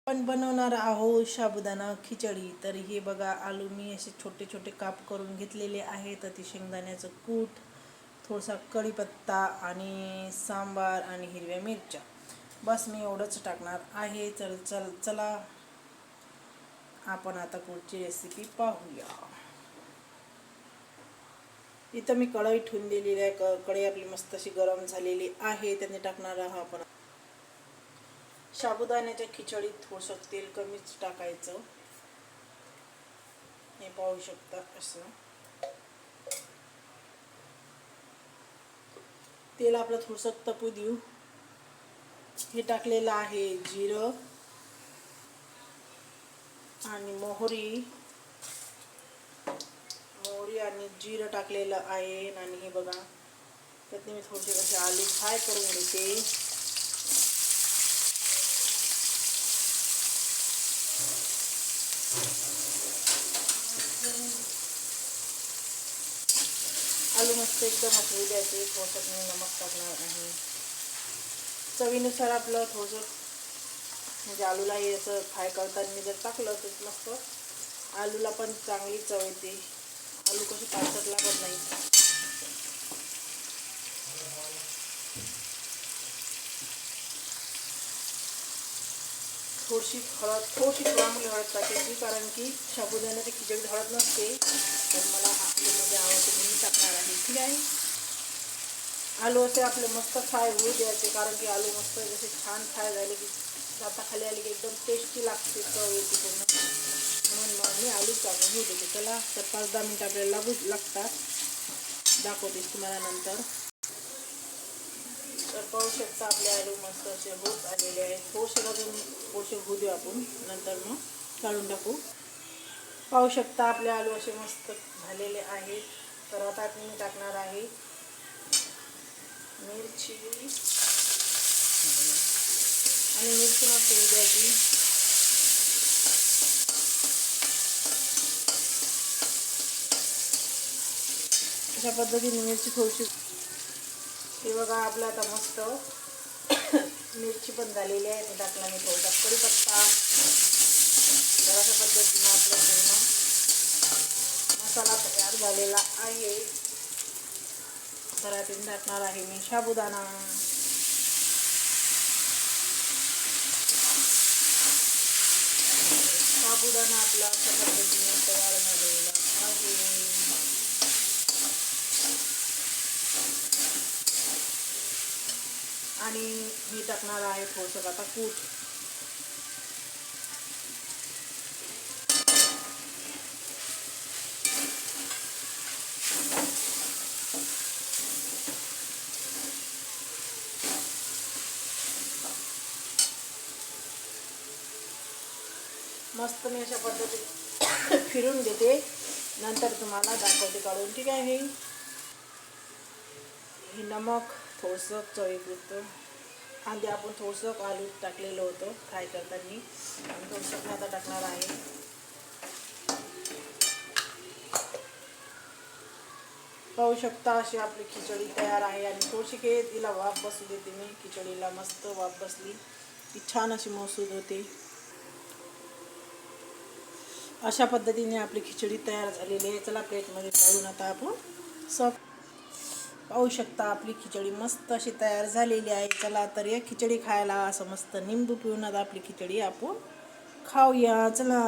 आपण बनवणार आहोत साबुदाणा खिचडी. तर हे बघा, आलू मी असे छोटे छोटे काप करून घेतलेले आहेत. ती शेंगदाण्याचं कूट, थोडासा कढीपत्ता आणि सांबार आणि हिरव्या मिरच्या, बस मी एवढंच टाकणार आहे. चला आपण आता पुढची रेसिपी पाहूया. इथं मी कढई ठेवून दिलेली आहे. कढई आपली मस्त अशी गरम झालेली आहे. त्याने टाकणार आहोत आपण साबुदाण्याच्या खिचडीत थोडंसं तेल कमीच टाकायचं. हे पाहू शकता. असं तेल आपलं थोडंसं तपू देऊ. हे टाकलेलं आहे जिरं आणि मोहरी आणि जिरं टाकलेलं आहे. आणि हे बघा, त्यात मी थोडेसे असे आलू फ्राय करून घेते. आलू मस्त एकदम हसवू द्यायचे. थोडंसं मी नमक टाकणार आहे चवीनुसार. आपलं थोडंसं म्हणजे आलूलाही असं फ्राय करताना जर टाकलं तर मस्त आलूला पण चांगली चव येते. आलू कशी पाचट लागत नाही. थोडीशी थोडामुळे हळद टाकायची, कारण की साबुदाण्याची खिचडी हळद नसते. तर मला आलूमध्ये आवडते म्हणून टाकणार आहे. ठीक आहे. आलू असे आपले मस्त फ्राय होऊ द्यायचे, कारण की आलू मस्त जसे छान फ्राय झाले की खाली आले की एकदम टेस्टी लागते, चव येते पूर्ण. म्हणून मग मी आलू टाकून होऊ देते. चला, तर 5-10 मिनिटं आपल्याला लागतात. दाखवतेस तुम्हाला नंतर. तर पाहू शकता आपले आलू मस्त असे होत आलेले आहेत. थोडेसे होऊ देऊ आपण, नंतर मग काढून टाकू. पाहू शकता आपले आलू असे मस्त झालेले आहेत. तर आता मी टाकणार आहे मिरची आणि मिरची मस्त होऊ द्यायची. अशा पद्धतीने मिरची थोडीशी. हे बघा, आपलं आता मस्त मिरची पण झालेली आहे. ते टाकला मी थोडासा कढीपत्ता. तर अशा पद्धतीने आपला पूर्ण मसाला तयार झालेला आहे. तर आता टाकणार आहे मी साबुदाणा. साबुदाणा आपला अशा पद्धतीने तयार झालेला आहे. आणि मी टाकणार आहे थोडंसं आता कूट. मस्त मी अशा पद्धतीने फिरून घेते, नंतर तुम्हाला दाखवते काढून. ठीक आहे. हे नमक थोडंसं चवीपुरतं. आधी आपण थोडंसं आलू टाकलेलं होतं फ्राय करताना, आणि थोडंसं मी आता टाकणार आहे. पाहू शकता अशी आपली खिचडी तयार आहे. आणि थोडीशी तिला वाफ बसू देते मी. खिचडीला मस्त वाफ बसली की छान अशी मसूद होते. अशा पद्धतीने आपली खिचडी तयार झालेली आहे. चला, प्लेटमध्ये काढून आता आपण सर्व. पाहू शकता आपली खिचडी मस्त अशी तयार झालेली आहे. चला, तर या खिचडी खायला असं मस्त निंबू पिऊन आता आपली खिचडी आपण खाऊया. चला.